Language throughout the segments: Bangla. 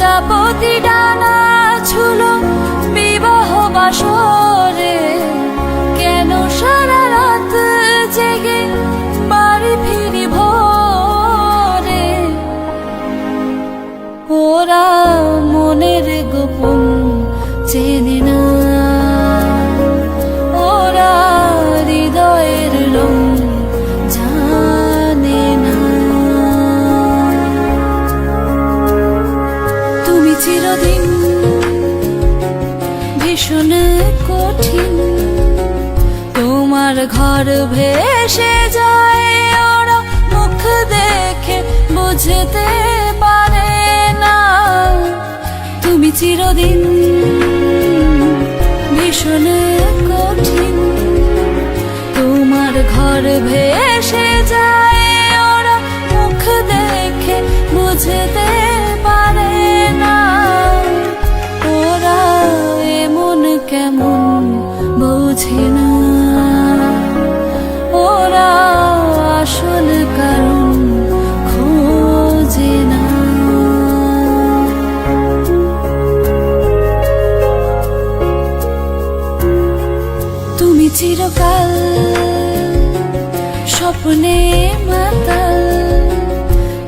প্রজাপতি ডানা ছুলো বিবাহ বাসরে, কেন সারা রাত জেগে বাড়ি ফিরি ভোরে। ওরা মনের গোপন চেনে না, ওরা হৃদয়ের রং জানে না। তুমি চিরদিন ভীষণ কঠিন, তোমার ঘর ভেসে যায়, ওরা মুখ দেখে বুঝতে পারে না। তুমি চিরদিন ভীষণ কঠিন, তোমার ঘর ভেসে যায়, ওরা মুখ দেখে বুঝতে পারে না। ওরা এমন কেমন বোঝে না, ওরা আসল কারণ খোঁজে না। তুমি চিরকাল স্বপ্নে মাতাল,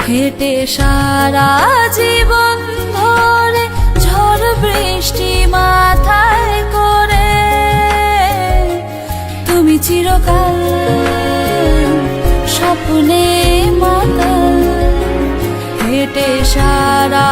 হেঁটে সারা জীবন ধরে ঝড় বৃষ্টি মাথায় করে। তুমি চিরকাল স্বপ্নে মাতাল, হেঁটে সারা